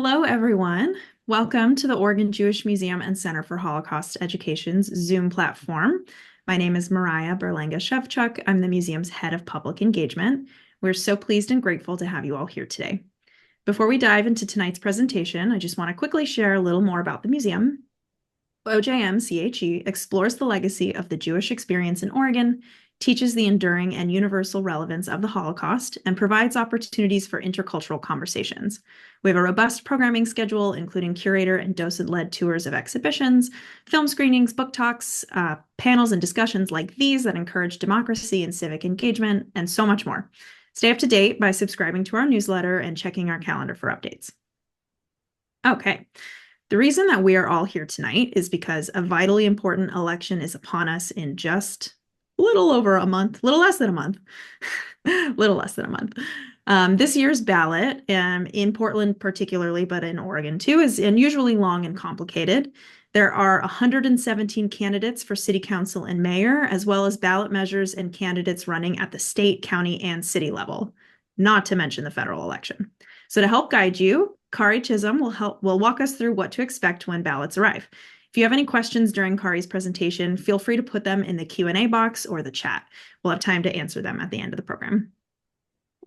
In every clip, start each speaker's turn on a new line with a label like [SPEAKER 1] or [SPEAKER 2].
[SPEAKER 1] Hello, everyone. Welcome to the Oregon Jewish Museum and Center for Holocaust Education's Zoom platform. My name is Mariah Berlanga-Shevchuk. I'm the museum's head of public engagement. We're so pleased and grateful to have you all here today. Before we dive into tonight's presentation, I just want to quickly share a little more about the museum. OJM-CHE explores the legacy of the Jewish experience in Oregon, teaches the enduring and universal relevance of the Holocaust, and provides opportunities for intercultural conversations. We have a robust programming schedule, including curator and docent-led tours of exhibitions, film screenings, book talks, panels, and discussions like these that encourage democracy and civic engagement, and so much more. Stay up to date by subscribing to our newsletter and checking our calendar for updates. Okay. The reason that we are all here tonight is because a vitally important election is upon us in just a little over a month, little less than a month, little less than a month. This year's ballot, in Portland particularly, but in Oregon too, is unusually long and complicated. There are 117 candidates for city council and mayor, as well as ballot measures and candidates running at the state, county, and city level, not to mention the federal election. So to help guide you, Kari Chisholm will walk us through what to expect when ballots arrive. If you have any questions during Kari's presentation, feel free to put them in the Q&A box or the chat. We'll have time to answer them at the end of the program.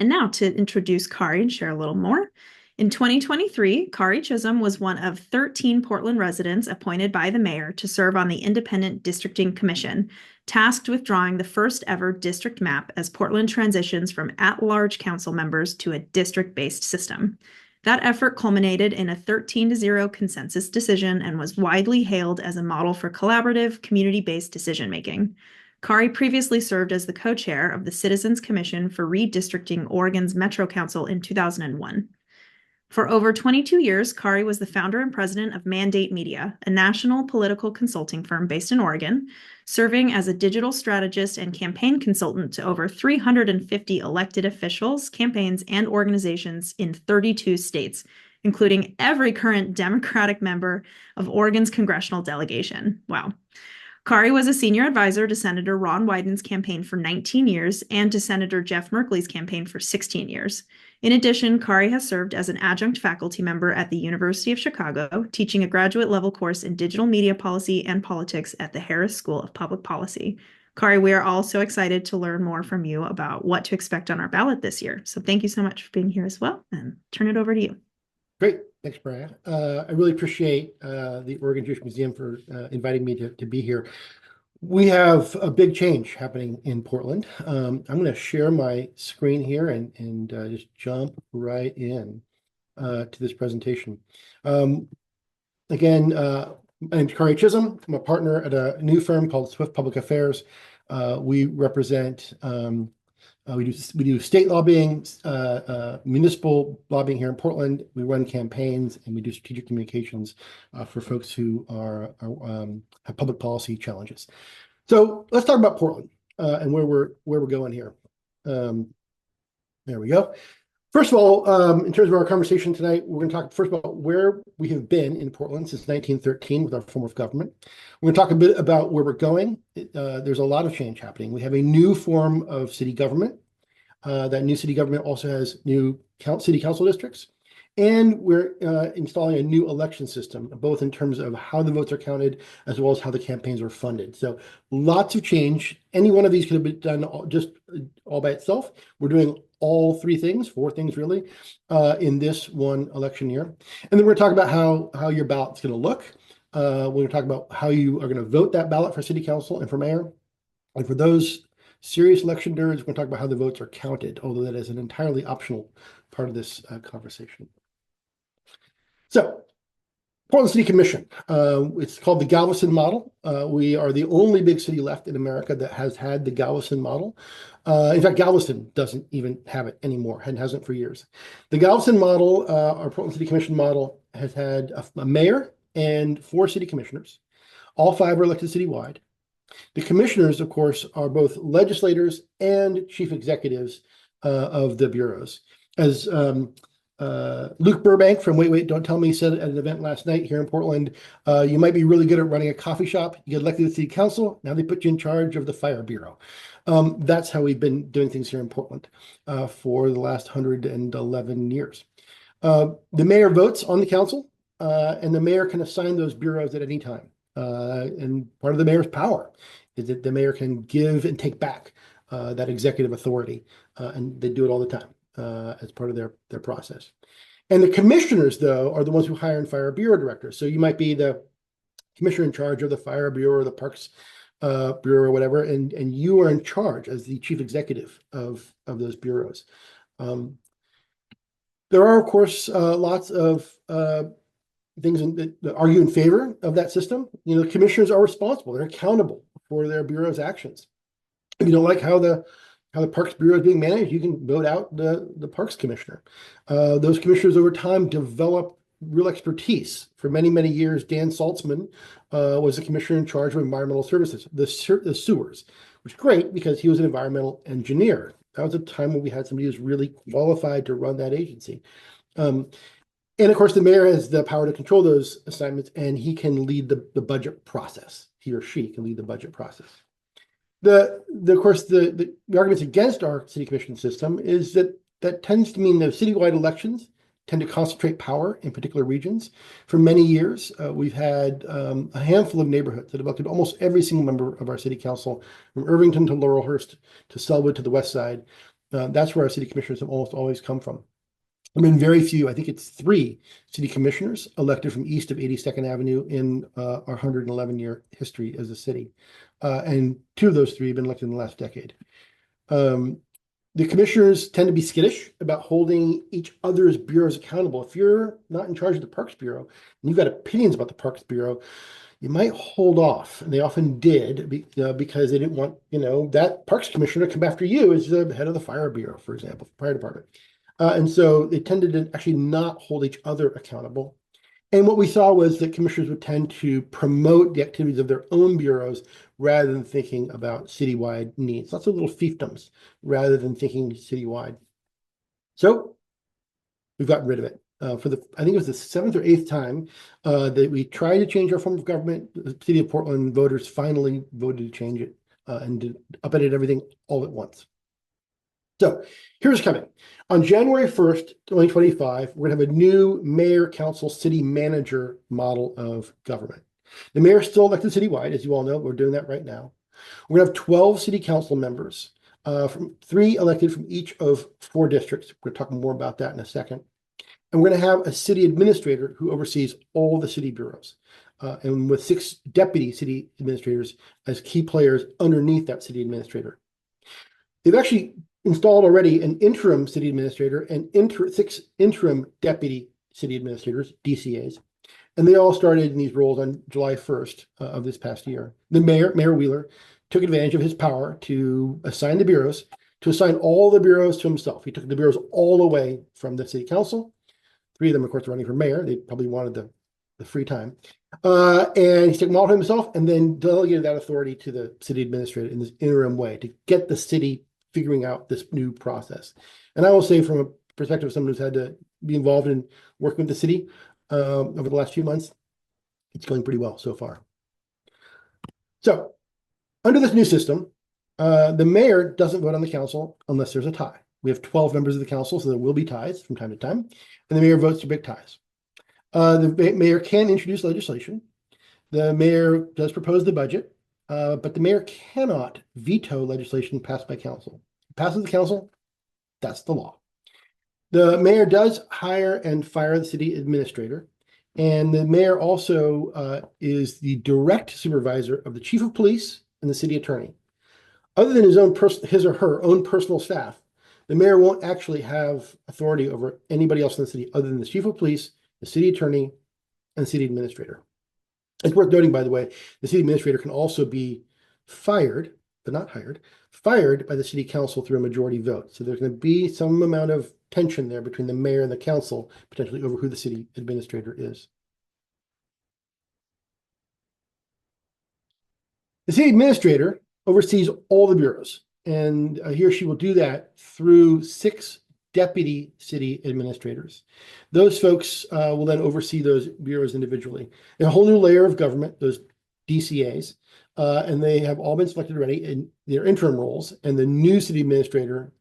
[SPEAKER 1] And now to introduce Kari and share a little more. In 2023, Kari Chisholm was one of 13 Portland residents appointed by the mayor to serve on the Independent Districting Commission, tasked with drawing the first ever district map as Portland transitions from at-large council members to a district-based system. That effort culminated in a 13-0 consensus decision and was widely hailed as a model for collaborative, community-based decision-making. Kari previously served as the co-chair of the Citizens Commission for Redistricting Oregon's Metro Council in 2001. For over 22 years, Kari was the founder and president of Mandate Media, a national political consulting firm based in Oregon, serving as a digital strategist and campaign consultant to over 350 elected officials, campaigns, and organizations in 32 states, including every current Democratic member of Oregon's congressional delegation. Wow. Kari was a senior advisor to Senator Ron Wyden's campaign for 19 years and to Senator Jeff Merkley's campaign for 16 years. In addition, Kari has served as an adjunct faculty member at the University of Chicago, teaching a graduate-level course in digital media policy and politics at the Harris School of Public Policy. Kari, we are all so excited to learn more from you about what to expect on our ballot this year. So thank you so much for being here as well, and turn it over to you.
[SPEAKER 2] Great. Thanks, Mariah. I really appreciate the Oregon Jewish Museum for inviting me to be here. We have a big change happening in Portland. I'm going to share my screen here and just jump right in to this presentation. Again, my name's Kari Chisholm. I'm a partner at a new firm called Swift Public Affairs. We represent we do state lobbying, municipal lobbying here in Portland. We run campaigns and we do strategic communications for folks who have public policy challenges. So let's talk about Portland and where we're going here. There we go. First of all, in terms of our conversation tonight, we're going to talk first about where we have been in Portland since 1913 with our form of government. We're going to talk a bit about where we're going. There's a lot of change happening. We have a new form of city government. That new city government also has new city council districts. And we're installing a new election system, both in terms of how the votes are counted, as well as how the campaigns are funded. So lots of change. Any one of these could have been done all by itself. We're doing all four things really, in this one election year. And then we're going to talk about how your ballot's going to look. We're going to talk about how you are going to vote that ballot for city council and for mayor. And for those serious election nerds, we're going to talk about how the votes are counted, although that is an entirely optional part of this conversation. So, Portland City Commission. It's called the Galveston model. We are the only big city left in America that has had the Galveston model. In fact, Galveston doesn't even have it anymore and hasn't for years. The Galveston model, our Portland City Commission model, has had a mayor and 4 city commissioners. All 5 are elected citywide. The commissioners, of course, are both legislators and chief executives of the bureaus. As Luke Burbank from Wait, Wait, Don't Tell Me said at an event last night here in Portland, you might be really good at running a coffee shop. You get elected to the city council. Now they put you in charge of the fire bureau. That's how we've been doing things here in Portland for the last 111 years. The mayor votes on the council, and the mayor can assign those bureaus at any time. And part of the mayor's power is that the mayor can give and take back that executive authority, and they do it all the time as part of their process. And the commissioners, though, are the ones who hire and fire bureau directors. So you might be the commissioner in charge of the fire bureau or the parks bureau or whatever, and you are in charge as the chief executive of those bureaus. There are, of course, lots of things that argue in favor of that system. You know, the commissioners are responsible; they're accountable for their bureau's actions. If you don't like how the Parks Bureau is being managed, you can vote out the Parks Commissioner. Those commissioners over time develop real expertise. For many, many years, Dan Saltzman was the commissioner in charge of environmental services, the sewers, which is great because he was an environmental engineer. That was a time when we had somebody who was really qualified to run that agency. And of course, the mayor has the power to control those assignments, and he can lead the budget process. He or she can lead the budget process. Of course, the arguments against our city commission system is that tends to mean that citywide elections tend to concentrate power in particular regions. For many years, we've had a handful of neighborhoods that have elected almost every single member of our city council, from Irvington to Laurelhurst to Selwood to the west side. That's where our city commissioners have almost always come from. I mean, very few, I think it's 3 city commissioners elected from east of 82nd Avenue in our 111-year history as a city. And 2 of those 3 have been elected in the last decade. The commissioners tend to be skittish about holding each other's bureaus accountable. If you're not in charge of the Parks Bureau and you've got opinions about the Parks Bureau, you might hold off. And they often did because they didn't want, that Parks Commissioner to come after you as the head of the Fire Bureau, for example, fire department. And so they tended to actually not hold each other accountable. And what we saw was that commissioners would tend to promote the activities of their own bureaus rather than thinking about citywide needs. Lots of little fiefdoms rather than thinking citywide. So we've gotten rid of it. I think it was the 7th or 8th time that we tried to change our form of government. The city of Portland voters finally voted to change it and upended everything all at once. So here's coming. On January 1st, 2025, we're going to have a new mayor, council, city manager model of government. The mayor is still elected citywide, as you all know. We're doing that right now. We're going to have 12 city council members, from 3 elected from each of 4 districts. We're going to talk more about that in a second. And we're going to have a city administrator who oversees all the city bureaus, and with 6 deputy city administrators as key players underneath that city administrator. They've actually installed already an interim city administrator and 6 interim deputy city administrators, DCAs, and they all started in these roles on July 1st of this past year. The Mayor Wheeler, took advantage of his power to assign the bureaus, to assign all the bureaus to himself. He took the bureaus all away from the city council. 3 of them, of course, are running for mayor. They probably wanted the free time. And he took them all to himself and then delegated that authority to the city administrator in this interim way to get the city figuring out this new process. And I will say, from a perspective of someone who's had to be involved in working with the city over the last few months, it's going pretty well so far. So under this new system, the mayor doesn't vote on the council unless there's a tie. We have 12 members of the council, so there will be ties from time to time, and the mayor votes to break ties. The mayor can introduce legislation. The mayor does propose the budget, but the mayor cannot veto legislation passed by council. Passes the council, that's the law. The mayor does hire and fire the city administrator, and the mayor also is the direct supervisor of the chief of police and the city attorney. Other than his or her own personal staff, the mayor won't actually have authority over anybody else in the city other than the chief of police, the city attorney, and the city administrator. It's worth noting, by the way, the city administrator can also be fired, but not hired, fired by the city council through a majority vote. So there's going to be some amount of tension there between the mayor and the council, potentially over who the city administrator is. The city administrator oversees all the bureaus, and he or she will do that through 6 deputy city administrators. Those folks will then oversee those bureaus individually. A whole new layer of government, those DCAs, and they have all been selected already in their interim roles, and the new city administrator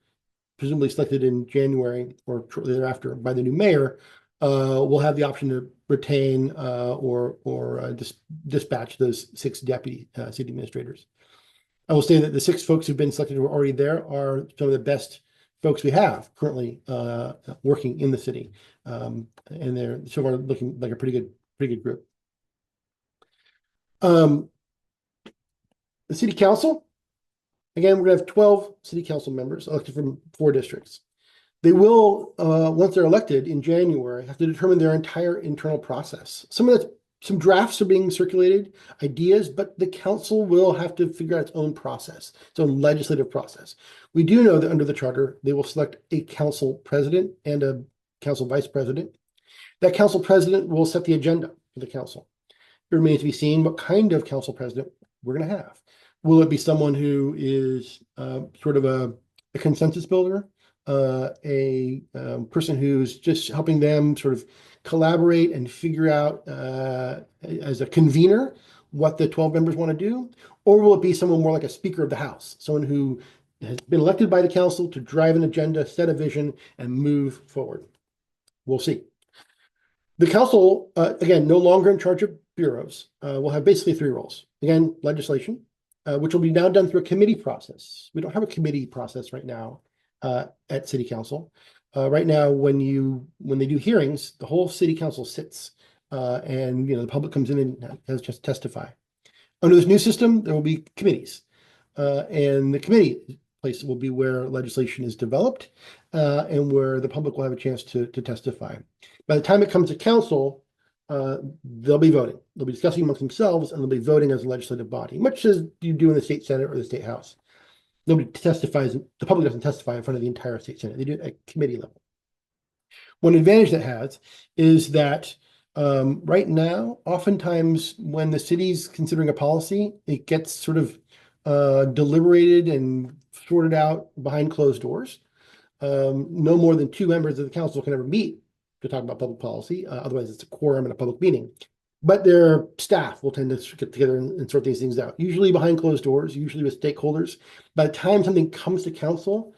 [SPEAKER 2] presumably selected in January or shortly thereafter by the new mayor, will have the option to retain or dispatch those 6 deputy city administrators. I will say that the 6 folks who've been selected who are already there are some of the best folks we have currently working in the city, and they're so far looking like a pretty good group. The city council, again, we're gonna have 12 city council members elected from 4 districts. They will, once they're elected in January, have to determine their entire internal process. Some drafts are being circulated, ideas, but the council will have to figure out its own process, its own legislative process. We do know that under the charter, they will select a council president and a council vice president. That council president will set the agenda for the council. It remains to be seen what kind of council president we're going to have. Will it be someone who is sort of a consensus builder, a person who's just helping them sort of collaborate and figure out as a convener what the 12 members want to do? Or will it be someone more like a Speaker of the House, someone who has been elected by the council to drive an agenda, set a vision, and move forward? We'll see. The council, again, no longer in charge of bureaus, will have basically 3 roles. Again, legislation, which will be now done through a committee process. We don't have a committee process right now at City Council. Right now, when they do hearings, the whole City Council sits, and the public comes in and has just testify. Under this new system, there will be committees, and the committee place will be where legislation is developed, and where the public will have a chance to testify. By the time it comes to council, they'll be voting. They'll be discussing amongst themselves, and they'll be voting as a legislative body, much as you do in the state senate or the state house. Nobody testifies, the public doesn't testify in front of the entire state senate. They do it at committee level. One advantage that has is that right now, oftentimes when the city's considering a policy, it gets sort of deliberated and sorted out behind closed doors. No more than 2 members of the council can ever meet to talk about public policy. Otherwise, it's a quorum in a public meeting. But their staff will tend to get together and sort these things out, usually behind closed doors, usually with stakeholders. By the time something comes to council,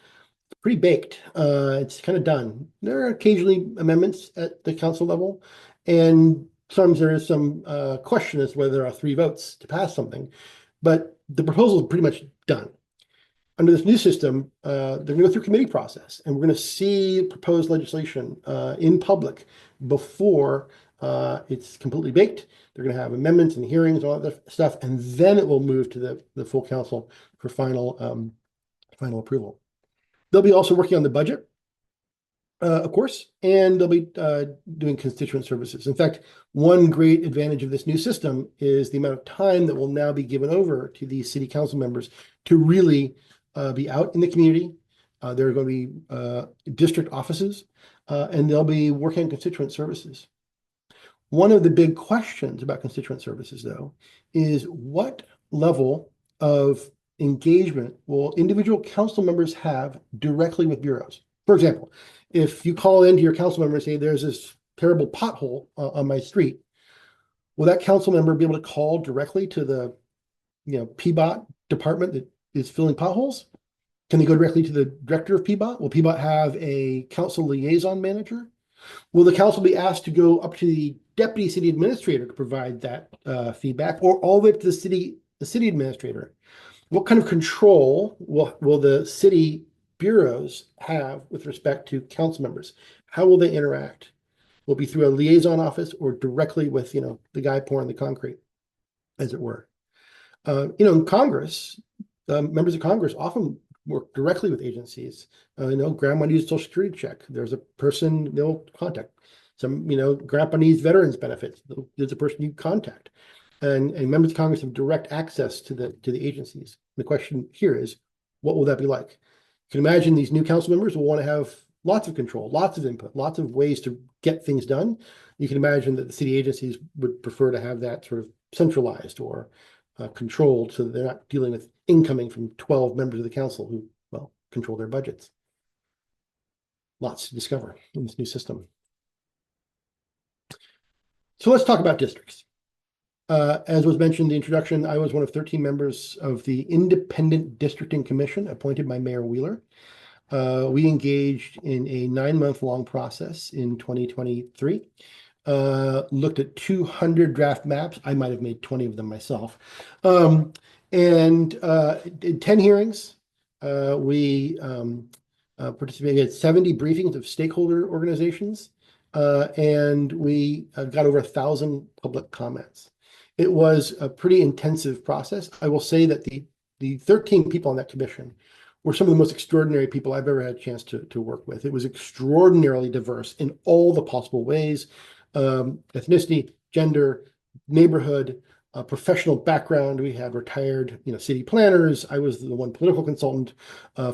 [SPEAKER 2] it's pretty baked. It's kind of done. There are occasionally amendments at the council level, and sometimes there is some question as to whether there are 3 votes to pass something. But the proposal is pretty much done. Under this new system, they're going to go through committee process, and we're going to see proposed legislation in public before it's completely baked. They're going to have amendments and hearings and all that stuff, and then it will move to the full council for final approval. They'll be also working on the budget, of course, and they'll be doing constituent services. In fact, one great advantage of this new system is the amount of time that will now be given over to these city council members to really be out in the community. There are going to be district offices, and they'll be working on constituent services. One of the big questions about constituent services, though, is what level of engagement will individual council members have directly with bureaus? For example, if you call into your council member and say, there's this terrible pothole on my street, will that council member be able to call directly to the PBOT department that is filling potholes? Can they go directly to the director of PBOT? Will PBOT have a council liaison manager? Will the council be asked to go up to the deputy city administrator to provide that feedback, or all the way up to the city administrator? What kind of control will the city bureaus have with respect to council members? How will they interact? Will it be through a liaison office or directly with the guy pouring the concrete, as it were? In Congress, members of Congress often work directly with agencies. Grandma needs a social security check. There's a person they'll contact. Grandpa needs veterans benefits. There's a person you contact. And members of Congress have direct access to the agencies. The question here is, what will that be like? You can imagine these new council members will want to have lots of control, lots of input, lots of ways to get things done. You can imagine that the city agencies would prefer to have that sort of centralized or controlled, so that they're not dealing with incoming from 12 members of the council who, control their budgets. Lots to discover in this new system. So let's talk about districts. As was mentioned in the introduction, I was one of 13 members of the Independent Districting Commission appointed by Mayor Wheeler. We engaged in a 9-month-long process in 2023, looked at 200 draft maps. I might have made 20 of them myself, and did 10 hearings. We participated in 70 briefings of stakeholder organizations, and we got over 1,000 public comments. It was a pretty intensive process. I will say that the 13 people on that commission were some of the most extraordinary people I've ever had a chance to work with. It was extraordinarily diverse in all the possible ways, ethnicity, gender, neighborhood, professional background. We had retired, city planners. I was the one political consultant,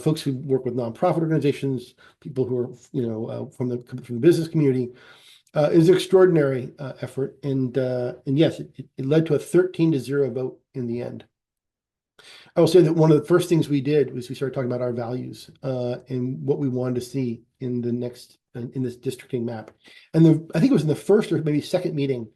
[SPEAKER 2] folks who work with nonprofit organizations, people who are, from the business community. It was an extraordinary effort, and yes, it led to a 13-0 vote in the end. I will say that one of the first things we did was we started talking about our values and what we wanted to see in this districting map. And I think it was in the first or maybe second meeting,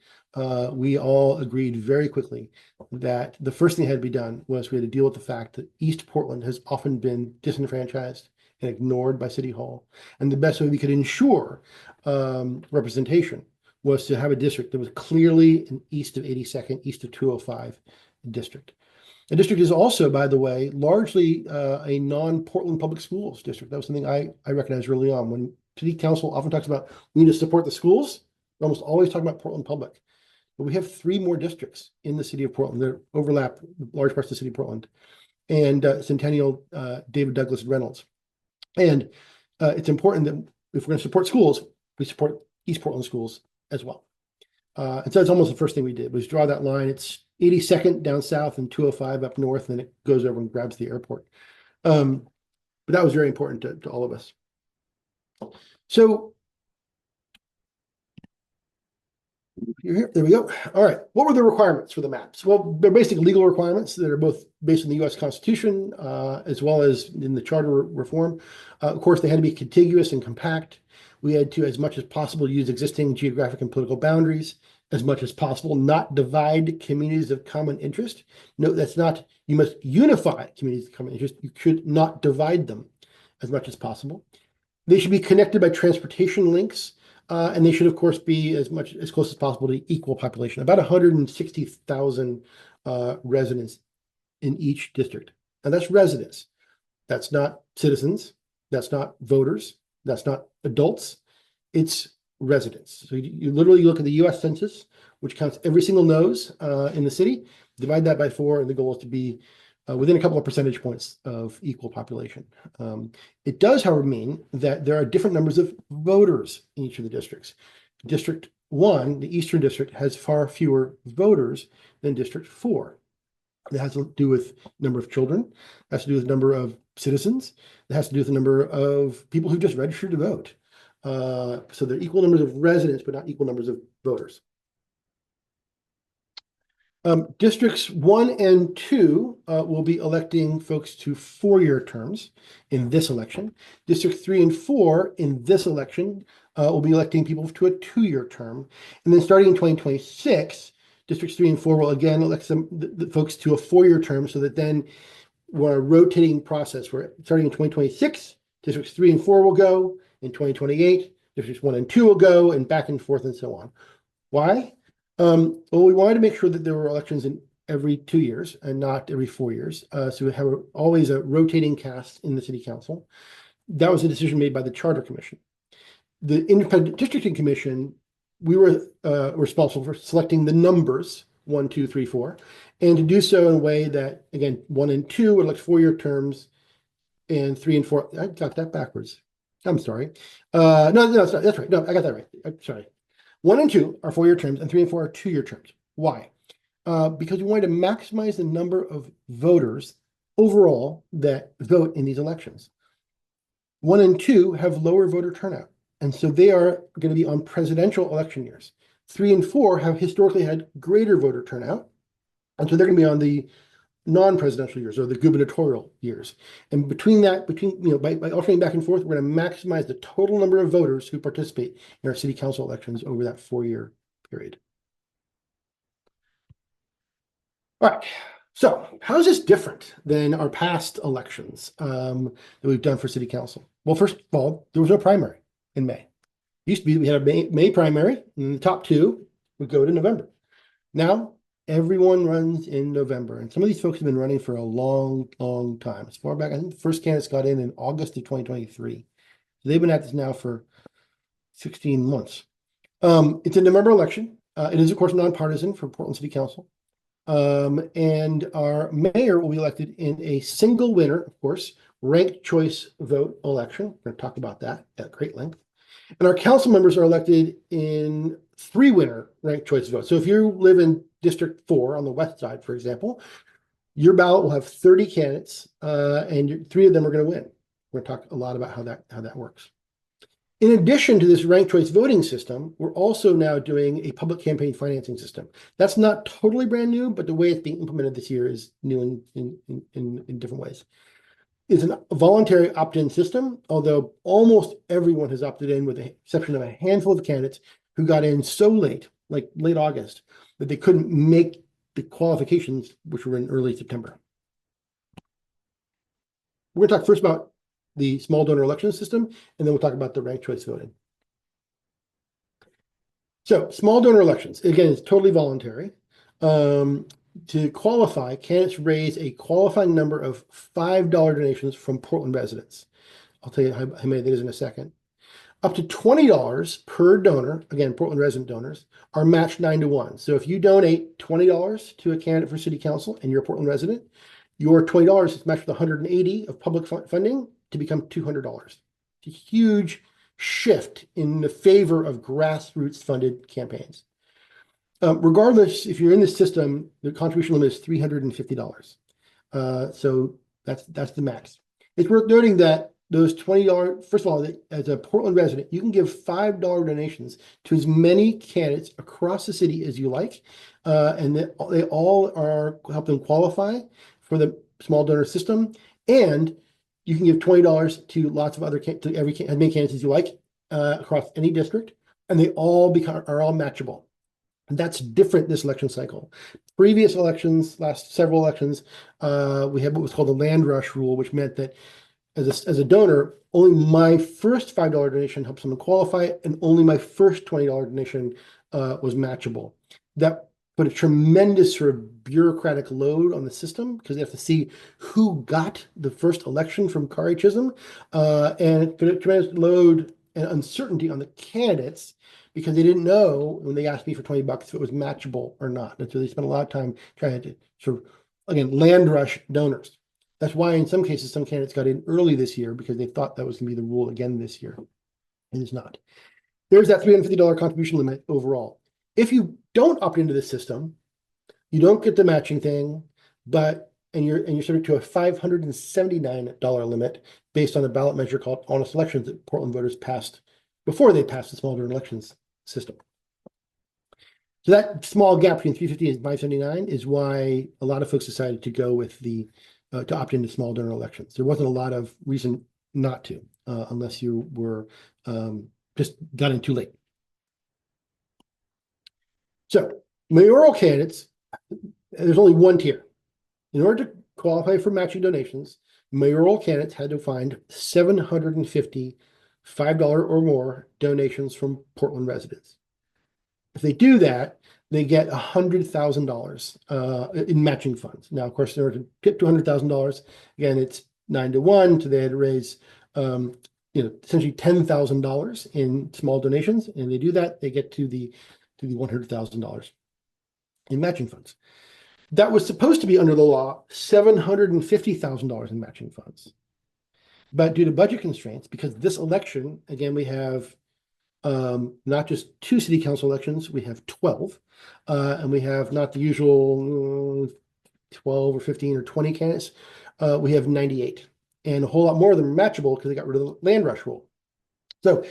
[SPEAKER 2] we all agreed very quickly that the first thing that had to be done was we had to deal with the fact that East Portland has often been disenfranchised and ignored by City Hall. And the best way we could ensure representation was to have a district that was clearly an east of 82nd, east of 205 district. The district is also, by the way, largely a non-Portland public schools district. That was something I recognized early on. When City Council often talks about we need to support the schools, we're almost always talking about Portland Public. But we have 3 more districts in the city of Portland that overlap large parts of the city of Portland, and Centennial, David Douglas, and Reynolds. And it's important that if we're going to support schools, we support East Portland schools as well. And so it's almost the first thing we did was draw that line. It's 82nd down south and 205 up north, and then it goes over and grabs the airport. But that was very important to all of us. So here, there we go. All right. What were the requirements for the maps? Well, they're basic legal requirements that are both based in the U.S. Constitution as well as in the charter reform. Of course, they had to be contiguous and compact. We had to, as much as possible, use existing geographic and political boundaries. As much as possible, not divide communities of common interest. No, that's not, you must unify communities of common interest. You should not divide them as much as possible. They should be connected by transportation links, and they should, of course, be as close as possible to equal population, about 160,000 residents in each district. And that's residents. That's not citizens. That's not voters. That's not adults. It's residents. So you literally look at the U.S. Census, which counts every single nose in the city, divide that by 4, and the goal is to be within a couple of percentage points of equal population. It does, however, mean that there are different numbers of voters in each of the districts. District 1, the Eastern District, has far fewer voters than District 4. That has to do with number of children, has to do with number of citizens, it has to do with the number of people who just registered to vote. So they're equal numbers of residents, but not equal numbers of voters. Districts 1 and 2 will be electing folks to 4-year terms in this election. District 3 and 4 in this election will be electing people to a 2-year term. And then starting in 2026, Districts 3 and 4 will again elect the folks to a 4-year term, so that then we're a rotating process where starting in 2026, Districts 3 and 4 will go. In 2028, Districts 1 and 2 will go, and back and forth and so on. Why? Well, we wanted to make sure that there were elections in every 2 years and not every 4 years. So we have always a rotating cast in the City Council. That was a decision made by the Charter Commission. The Independent Districting Commission, we were responsible for selecting the numbers 1, 2, 3, 4, and to do so in a way that, again, 1 and 2 would elect 4-year terms, and 3 and 4, I got that backwards. I'm sorry. No, that's right. No, I got that right. I'm sorry. 1 and 2 are 4-year terms, and 3 and 4 are 2-year terms. Why? Because we wanted to maximize the number of voters overall that vote in these elections. 1 and 2 have lower voter turnout, and so they are going to be on presidential election years. 3 and 4 have historically had greater voter turnout, and so they're going to be on the non-presidential years or the gubernatorial years. And by alternating back and forth, we're going to maximize the total number of voters who participate in our city council elections over that 4-year period. All right. So how is this different than our past elections that we've done for city council? Well, first of all, there was no primary in May. It used to be we had a May primary, and the top two would go to November. Now everyone runs in November, and some of these folks have been running for a long, long time. As far back, I think the first candidates got in August of 2023. So they've been at this now for 16 months. It's a November election. It is, of course, nonpartisan for Portland City Council. And our mayor will be elected in a single winner, of course, ranked choice vote election. We're going to talk about that at great length. And our council members are elected in three winner ranked choice votes. So if you live in District 4 on the west side, for example, your ballot will have 30 candidates, and three of them are going to win. We're going to talk a lot about how that works. In addition to this ranked choice voting system, we're also now doing a public campaign financing system. That's not totally brand new, but the way it's being implemented this year is new in different ways. It's a voluntary opt-in system, although almost everyone has opted in with the exception of a handful of candidates who got in so late, like late August, that they couldn't make the qualifications, which were in early September. We're going to talk first about the small donor election system, and then we'll talk about the ranked choice voting. So small donor elections, again, it's totally voluntary. To qualify, candidates raise a qualifying number of $5 donations from Portland residents. I'll tell you how many that is in a second. Up to $20 per donor, again, Portland resident donors, are matched 9-to-1. So if you donate $20 to a candidate for city council and you're a Portland resident, your $20 is matched with 180 of public funding to become $200. It's a huge shift in the favor of grassroots funded campaigns. Regardless, if you're in this system, the contribution limit is $350. So that's the max. It's worth noting that those $20, first of all, as a Portland resident, you can give $5 donations to as many candidates across the city as you like, and they all are help them qualify for the small donor system, and you can give $20 to lots of other to as many candidates as you like across any district, and they all are all matchable. And that's different this election cycle. Previous elections, last several elections, we had what was called the land rush rule, which meant that as a donor, only my first $5 donation helped someone qualify, and only my first $20 donation was matchable. That put a tremendous sort of bureaucratic load on the system because they have to see who got the first election from Kari Chisholm, and it put a tremendous load and uncertainty on the candidates because they didn't know when they asked me for $20 if it was matchable or not. And so they spent a lot of time trying to sort of, again, land rush donors. That's why in some cases, some candidates got in early this year because they thought that was going to be the rule again this year. And it's not. There's that $350 contribution limit overall. If you don't opt into this system, you don't get the matching thing, and you're subject to a $579 limit based on a ballot measure called honest elections that Portland voters passed before they passed the small donor elections system. So that small gap between 350 and 579 is why a lot of folks decided to go with the to opt into small donor elections. There wasn't a lot of reason not to, unless you were just got in too late. So mayoral candidates, there's only one tier. In order to qualify for matching donations, mayoral candidates had to find 750 $5 or more donations from Portland residents. If they do that, they get $100,000 in matching funds. Now, of course, in order to get to $100,000, again, it's 9-to-1, so they had to raise essentially $10,000 in small donations, and they do that, they get to the $100,000 in matching funds. That was supposed to be under the law $750,000 in matching funds. But due to budget constraints, because this election, again, we have not just 2 city council elections, we have 12, and we have not the usual 12 or 15 or 20 candidates. We have 98, and a whole lot more of them are matchable because they got rid of the land rush rule. So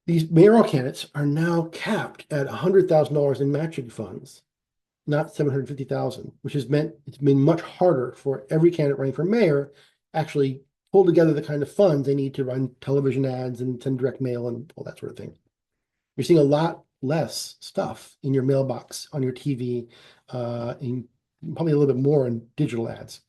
[SPEAKER 2] these mayoral candidates are now capped at $100,000 in matching funds, not $750,000, which has meant it's been much harder for every candidate running for mayor actually pull together the kind of funds they need to run television ads and send direct mail and all that sort of thing. You're seeing a lot less stuff in your mailbox, on your TV, in probably a little bit more in digital ads.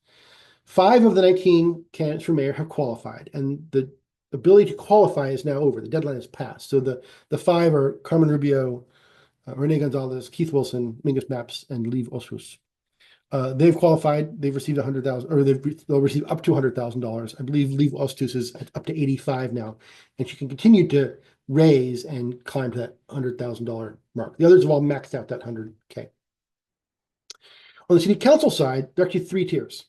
[SPEAKER 2] 5 of the 19 candidates for mayor have qualified, and the ability to qualify is now over. The deadline is passed. So the 5 are Carmen Rubio, Rene Gonzalez, Keith Wilson, Mingus Mapps, and Leave Ossus. They've qualified. They've received 100,000, or they'll receive up to $100,000. I believe Leave Ostus is up to 85 now, and she can continue to raise and climb to that $100,000 mark. The others have all maxed out that 100K. On the city council side, there are actually 3 tiers.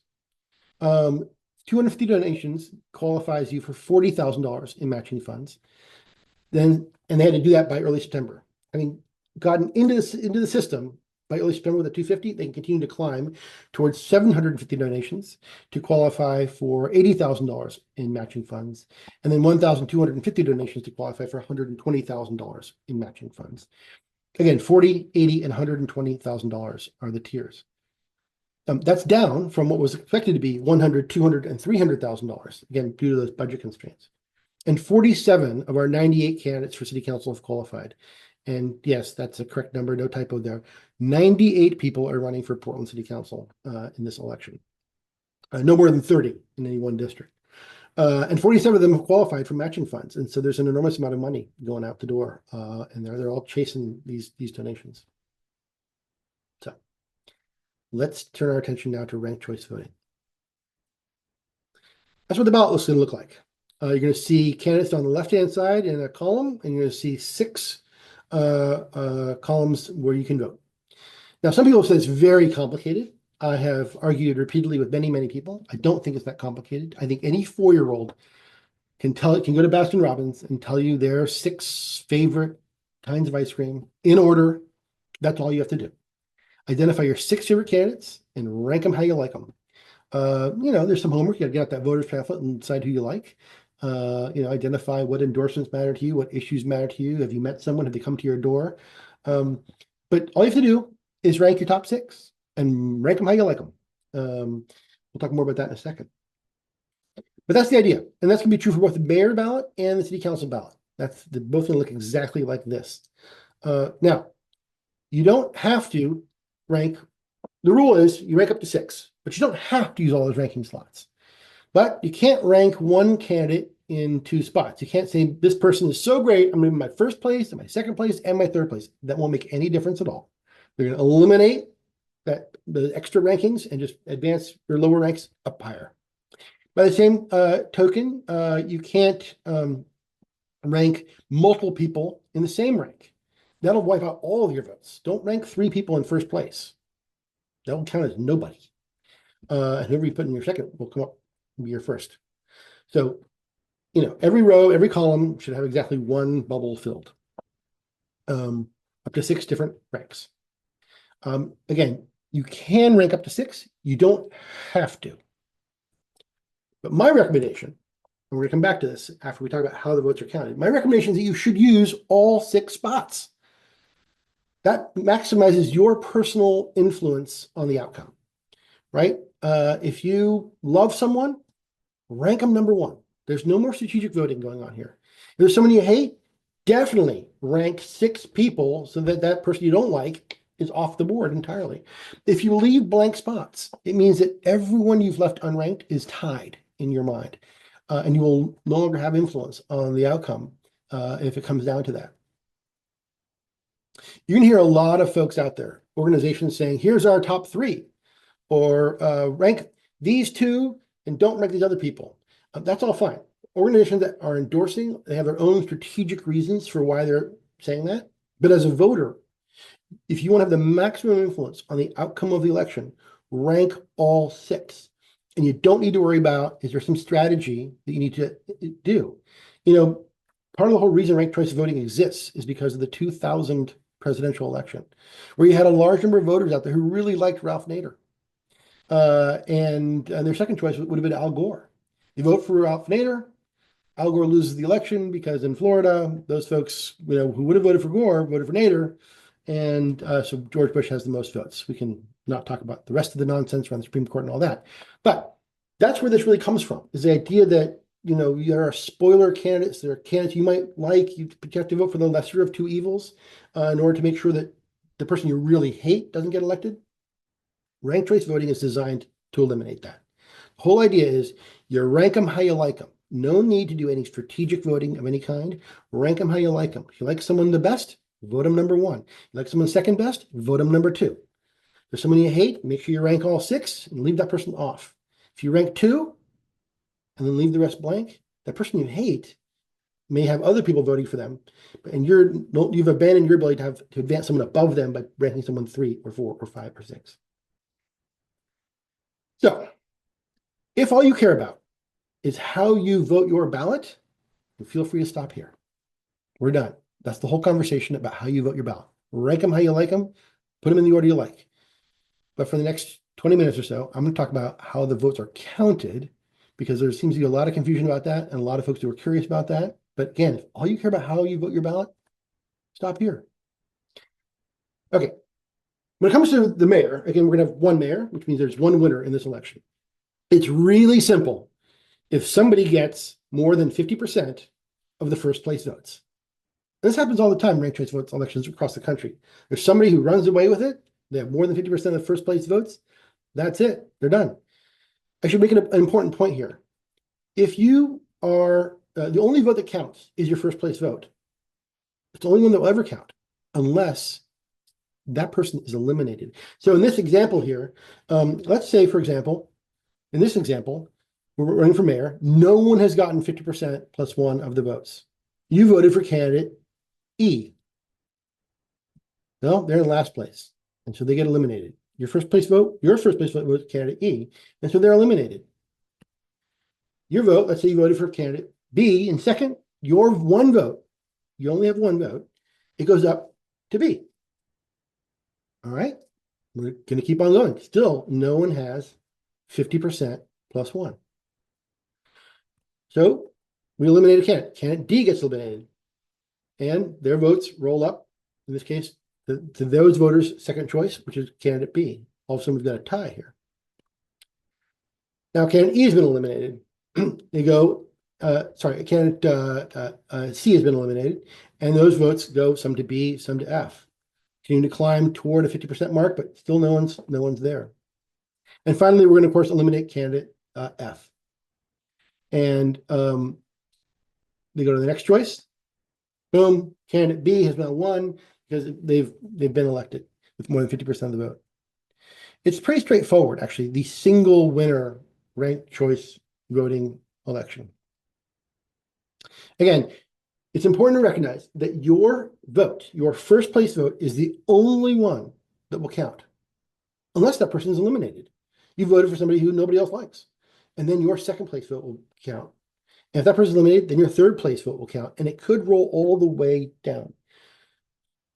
[SPEAKER 2] 250 donations qualifies you for $40,000 in matching funds. And they had to do that by early September. Having gotten into the system by early September with the 250, they can continue to climb towards 750 donations to qualify for $80,000 in matching funds, and then 1,250 donations to qualify for $120,000 in matching funds. Again, $40,000, $80,000, and $120,000 are the tiers. That's down from what was expected to be $100,000, $200,000, and $300,000, again, due to those budget constraints. And 47 of our 98 candidates for city council have qualified. And yes, that's a correct number, no typo there. 98 people are running for Portland City Council in this election. No more than 30 in any one district. And 47 of them have qualified for matching funds. And so there's an enormous amount of money going out the door. And they're all chasing these donations. So let's turn our attention now to ranked choice voting. That's what the ballot is going to look like. You're going to see candidates on the left-hand side in a column, and you're going to see 6 columns where you can vote. Now, some people say it's very complicated. I have argued repeatedly with many, many people. I don't think it's that complicated. I think any 4-year-old can go to Baskin Robbins and tell you their 6 favorite kinds of ice cream in order. That's all you have to do. Identify your 6 favorite candidates and rank them how you like them. There's some homework. You got to get out that voters pamphlet and decide who you like. Identify what endorsements matter to you, what issues matter to you. Have you met someone? Have they come to your door? But all you have to do is rank your top 6 and rank them how you like them. We'll talk more about that in a second. But that's the idea. And that's going to be true for both the mayor ballot and the city council ballot. They're both going to look exactly like this. Now, you don't have to rank. The rule is you rank up to 6, but you don't have to use all those ranking slots. But you can't rank one candidate in 2 spots. You can't say this person is so great, I'm going to be my 1st place and my 2nd place and my 3rd place. That won't make any difference at all. They're going to eliminate the extra rankings and just advance your lower ranks up higher. By the same token, you can't rank multiple people in the same rank. That'll wipe out all of your votes. Don't rank 3 people in 1st place. That will count as nobody. And whoever you put in your 2nd will come up and be your 1st. So, every row, every column should have exactly 1 bubble filled. Up to 6 different ranks. Again, you can rank up to 6. You don't have to. But my recommendation, and we're going to come back to this after we talk about how the votes are counted, my recommendation is that you should use all 6 spots. That maximizes your personal influence on the outcome, right? If you love someone, rank them number 1. There's no more strategic voting going on here. If there's someone you hate, definitely rank 6 people so that that person you don't like is off the board entirely. If you leave blank spots, it means that everyone you've left unranked is tied in your mind, and you will no longer have influence on the outcome if it comes down to that. You're going to hear a lot of folks out there, organizations saying, here's our top 3, or rank these 2 and don't rank these other people. That's all fine. Organizations that are endorsing, they have their own strategic reasons for why they're saying that. But as a voter, if you want to have the maximum influence on the outcome of the election, rank all 6. And you don't need to worry about, is there some strategy that you need to do? Part of the whole reason ranked choice voting exists is because of the 2000 presidential election, where you had a large number of voters out there who really liked Ralph Nader. And their second choice would have been Al Gore. You vote for Ralph Nader, Al Gore loses the election because in Florida, those folks who would have voted for Gore voted for Nader. And so George Bush has the most votes. We can not talk about the rest of the nonsense around the Supreme Court and all that. But that's where this really comes from, is the idea that, there are spoiler candidates. There are candidates you might like. You have to vote for the lesser of 2 evils in order to make sure that the person you really hate doesn't get elected. Ranked choice voting is designed to eliminate that. The whole idea is you rank them how you like them. No need to do any strategic voting of any kind. Rank them how you like them. If you like someone the best, vote them number one. You like someone second best, vote them number two. If there's someone you hate, make sure you rank all six and leave that person off. If you rank two and then leave the rest blank, that person you hate may have other people voting for them, and you've abandoned your ability to advance someone above them by ranking someone 3 or 4 or 5 or 6. So, if all you care about is how you vote your ballot, feel free to stop here. We're done. That's the whole conversation about how you vote your ballot. Rank them how you like them, put them in the order you like. But for the next 20 minutes or so, I'm going to talk about how the votes are counted, because there seems to be a lot of confusion about that and a lot of folks who are curious about that. But again, if all you care about how you vote your ballot, stop here. Okay. When it comes to the mayor, again, we're going to have one mayor, which means there's one winner in this election. It's really simple. If somebody gets more than 50% of the first place votes. This happens all the time in ranked choice votes elections across the country. There's somebody who runs away with it. They have more than 50% of the first place votes. That's it. They're done. I should make an important point here. If you are the only vote that counts is your first place vote. It's the only one that will ever count unless that person is eliminated. So in this example here, let's say, for example, in this example, we're running for mayor. No one has gotten 50% plus one of the votes. You voted for candidate E. No, they're in last place. And so they get eliminated. Your first place vote was candidate E. And so they're eliminated. Your vote, let's say you voted for candidate B in second, your one vote, you only have one vote, it goes up to B. All right, we're going to keep on going. Still, no one has 50% plus one. So we eliminate a candidate. Candidate D gets eliminated. And their votes roll up, in this case, to those voters' second choice, which is candidate B. All of a sudden, we've got a tie here. Now, candidate E has been eliminated. They go, candidate C has been eliminated, and those votes go some to B, some to F. Continue to climb toward a 50% mark, but still no one's there. And finally, we're going to, of course, eliminate candidate F. And they go to the next choice. Boom, candidate B has now won because they've been elected with more than 50% of the vote. It's pretty straightforward, actually, the single winner ranked choice voting election. Again, it's important to recognize that your vote, your first place vote, is the only one that will count, unless that person is eliminated. You voted for somebody who nobody else likes, and then your second place vote will count. And if that person is eliminated, then your third place vote will count, and it could roll all the way down.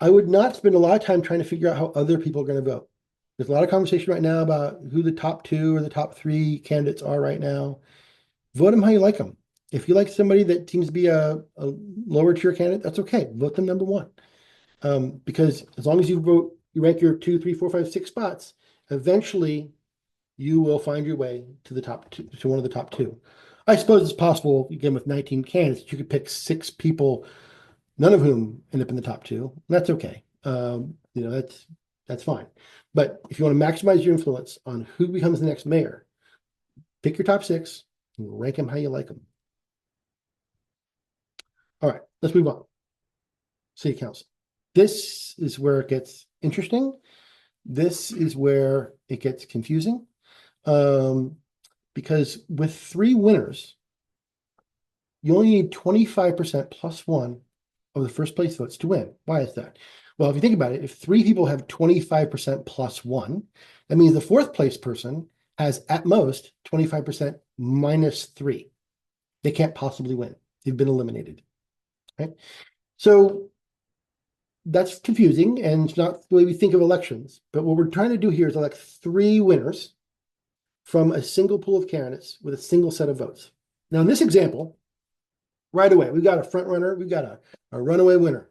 [SPEAKER 2] I would not spend a lot of time trying to figure out how other people are going to vote. There's a lot of conversation right now about who the top 2 or the top 3 candidates are right now. Vote them how you like them. If you like somebody that seems to be a lower tier candidate, that's okay. Vote them number 1. Because as long as you rank your 2, 3, 4, 5, 6 spots, eventually you will find your way to the top 2, to one of the top 2. I suppose it's possible, again, with 19 candidates, you could pick 6 people, none of whom end up in the top 2. That's okay. That's fine. But if you want to maximize your influence on who becomes the next mayor, pick your top 6 and rank them how you like them. All right, let's move on. City council. This is where it gets interesting. This is where it gets confusing. Because with 3 winners, you only need 25% plus 1 of the first place votes to win. Why is that? Well, if you think about it, if 3 people have 25% plus 1, that means the fourth place person has at most 25% minus 3. They can't possibly win. They've been eliminated. Right? So that's confusing, and it's not the way we think of elections. But what we're trying to do here is elect 3 winners from a single pool of candidates with a single set of votes. Now, in this example, right away, we've got a front runner, we've got a runaway winner.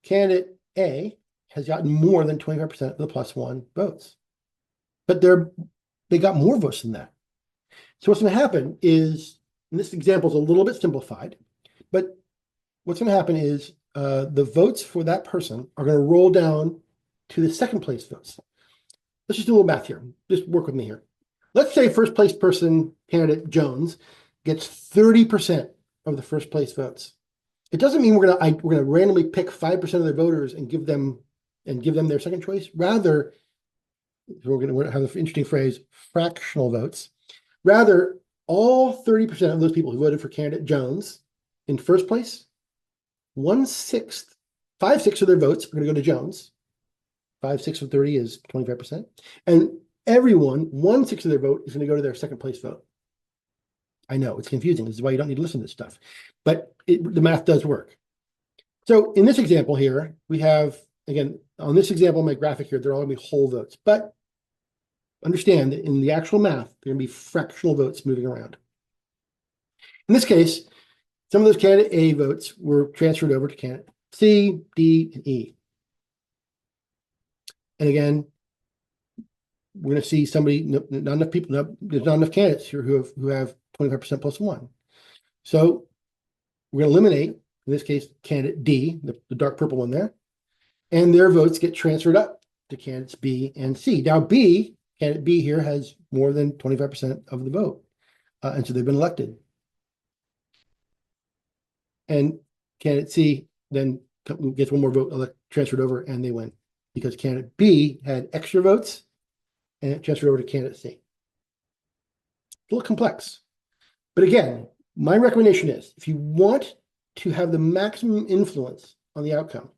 [SPEAKER 2] Candidate A has gotten more than 25% of the plus 1 votes. But they got more votes than that. So what's going to happen is, and this example is a little bit simplified, but what's going to happen is the votes for that person are going to roll down to the second place votes. let's just do a little math here. Just work with me here. Let's say first place person, candidate Jones, gets 30% of the first place votes. It doesn't mean we're gonna randomly pick 5% of their voters and give them their second choice. Rather, we're gonna have the interesting phrase, fractional votes. Rather, all 30% of those people who voted for candidate Jones in first place, 5/6 of their votes are going to go to Jones. 5/6 of 30 is 25%. And everyone, 1/6 of their vote is going to go to their second place vote. I know it's confusing. This is why you don't need to listen to this stuff. But the math does work. So in this example here, we have, again, on this example, my graphic here, they're all going to be whole votes. But understand that in the actual math, there are going to be fractional votes moving around. In this case, some of those candidate A votes were transferred over to candidate C, D, and E. And again, we're going to see somebody, not enough people, there's not enough candidates here who have 25% plus one. So we're going to eliminate, in this case, candidate D, the dark purple one there, and their votes get transferred up to candidates B and C. Now candidate B here has more than 25% of the vote, and so they've been elected. And candidate C then gets one more vote transferred over, and they win because candidate B had extra votes and it transferred over to candidate C. It's a little complex. But again, my recommendation is if you want to have the maximum influence on the outcome,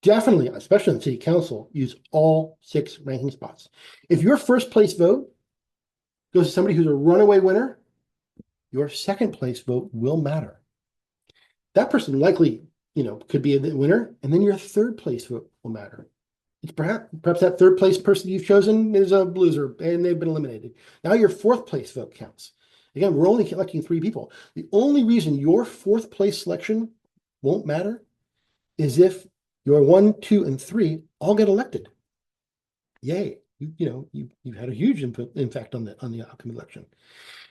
[SPEAKER 2] definitely, especially on city council, use all 6 ranking spots. If your first place vote goes to somebody who's a runaway winner, your second place vote will matter. That person likely, could be the winner, and then your third place vote will matter. It's perhaps that third place person you've chosen is a loser and they've been eliminated. Now your fourth place vote counts. Again, we're only electing 3 people. The only reason your fourth place selection won't matter is if your 1, 2, and 3 all get elected. Yay! You've had a huge impact on the outcome of the election.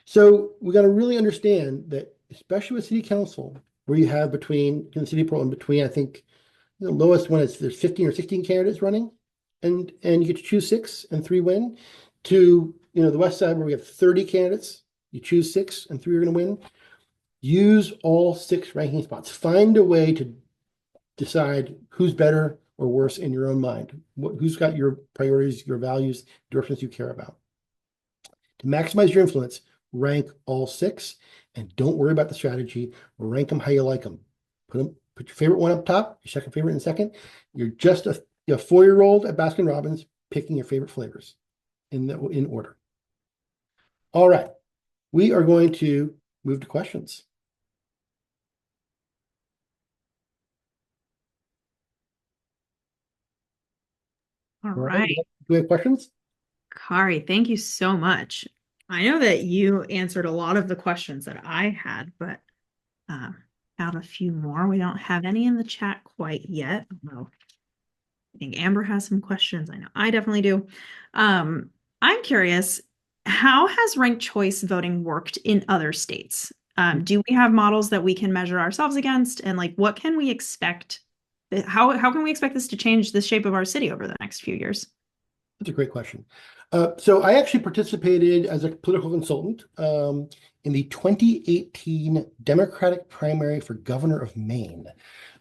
[SPEAKER 2] So we got to really understand that, especially with city council, where you have in the city of Portland, between I think the lowest one is there's 15 or 16 candidates running, and you get to choose 6 and 3 win. To the west side where we have 30 candidates, you choose 6 and 3 are going to win. Use all 6 ranking spots. Find a way to decide who's better or worse in your own mind. Who's got your priorities, your values, directions you care about. To maximize your influence, rank all 6 and don't worry about the strategy. Rank them how you like them. Put your favorite one up top, your second favorite in second. You're just a 4-year-old at Baskin-Robbins picking your favorite flavors in order. All right, we are going to move to questions.
[SPEAKER 1] All right.
[SPEAKER 2] Do we have questions?
[SPEAKER 1] Kari, thank you so much. I know that you answered a lot of the questions that I had, but have a few more. We don't have any in the chat quite yet. Well, I think Amber has some questions. I know I definitely do. I'm curious, how has ranked choice voting worked in other states? Do we have models that we can measure ourselves against? And what can we expect? How can we expect this to change the shape of our city over the next few years?
[SPEAKER 2] That's a great question. So I actually participated as a political consultant in the 2018 Democratic primary for governor of Maine.